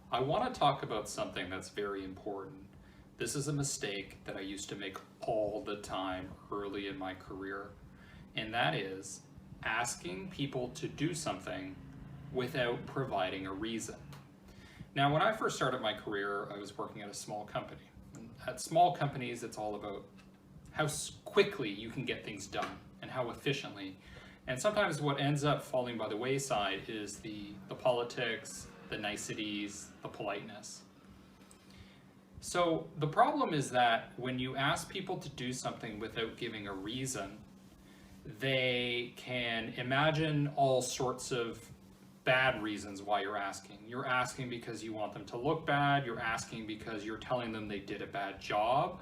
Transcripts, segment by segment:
I want to talk about something that's very important. This is a mistake that I used to make all the time early in my career, and that is asking people to do something without providing a reason. Now, when I first started my career, I was working at a small company. And at small companies, it's all about how quickly you can get things done and how efficiently. And sometimes what ends up falling by the wayside is the politics, the niceties, the politeness. So the problem is that when you ask people to do something without giving a reason, they can imagine all sorts of bad reasons why you're asking. You're asking because you want them to look bad, you're asking because you're telling them they did a bad job,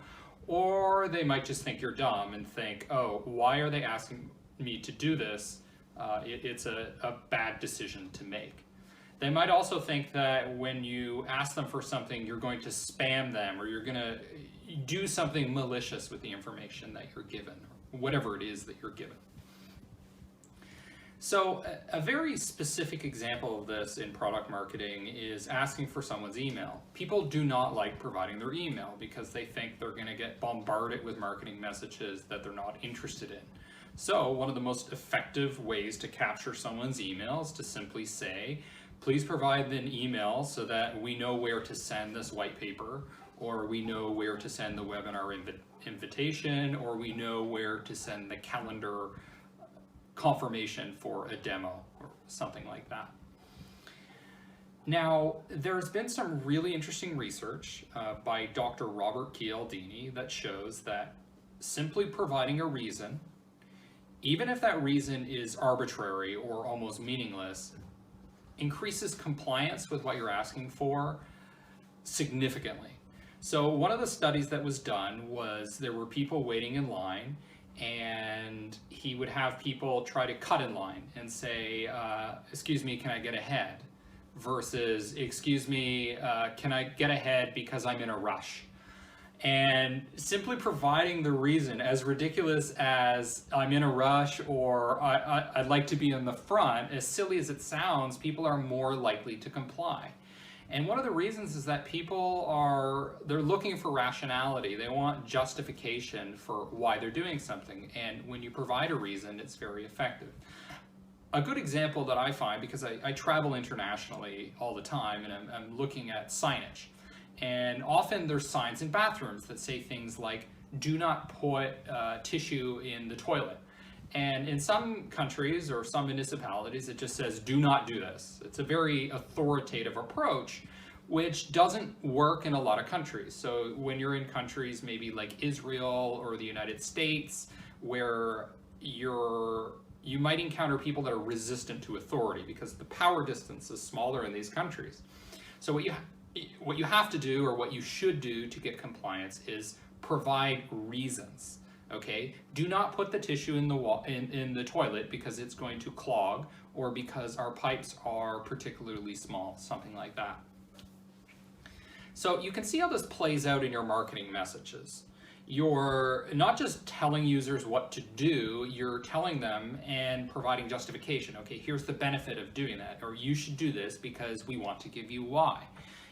or they might just think you're dumb and think, oh, why are they asking me to do this? It's a bad decision to make. They might also think that when you ask them for something, you're going to spam them or you're going to do something malicious with the information that you're given, or whatever it is that you're given. So a very specific example of this in product marketing is asking for someone's email. People do not like providing their email because they think they're going to get bombarded with marketing messages that they're not interested in. So one of the most effective ways to capture someone's email is to simply say, please provide an email so that we know where to send this white paper, or we know where to send the webinar invitation, or we know where to send the calendar confirmation for a demo, or something like that. Now, there's been some really interesting research by Dr. Robert Cialdini that shows that simply providing a reason, even if that reason is arbitrary or almost meaningless, increases compliance with what you're asking for significantly. So one of the studies that was done was there were people waiting in line, and he would have people try to cut in line and say, excuse me, can I get ahead? Versus, excuse me, can I get ahead because I'm in a rush? And simply providing the reason, as ridiculous as I'm in a rush or I'd like to be in the front, as silly as it sounds, people are more likely to comply. And one of the reasons is that they're looking for rationality. They want justification for why they're doing something. And when you provide a reason, it's very effective. A good example that I find, because I travel internationally all the time and I'm looking at signage. And often there's signs in bathrooms that say things like, do not put tissue in the toilet. And in some countries or some municipalities, it just says, do not do this. It's a very authoritative approach, which doesn't work in a lot of countries. So when you're in countries maybe like Israel or the United States, where you might encounter people that are resistant to authority because the power distance is smaller in these countries. So what you have to do, or what you should do to get compliance, is provide reasons. Okay, do not put the tissue in the toilet because it's going to clog, or because our pipes are particularly small, something like that. So you can see how this plays out in your marketing messages. You're not just telling users what to do, you're telling them and providing justification. Okay, here's the benefit of doing that, or you should do this because we want to give you why.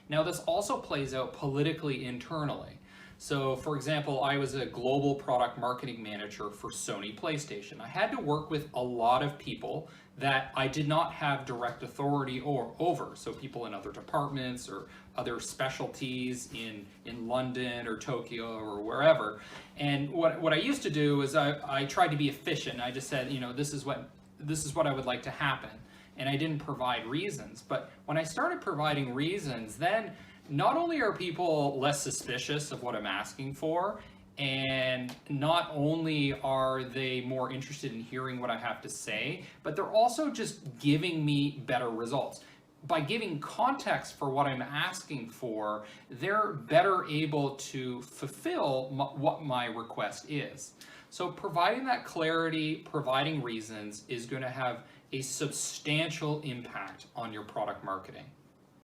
Now, this also plays out politically internally. So, for example, I was a global product marketing manager for Sony PlayStation. I had to work with a lot of people that I did not have direct authority over. So people in other departments or other specialties in London or Tokyo or wherever. And what I used to do is I tried to be efficient. I just said, this is what I would like to happen. And I didn't provide reasons. But when I started providing reasons, then not only are people less suspicious of what I'm asking for, and not only are they more interested in hearing what I have to say, but they're also just giving me better results. By giving context for what I'm asking for, they're better able to fulfill what my request is. So providing that clarity, providing reasons, is going to have a substantial impact on your product marketing.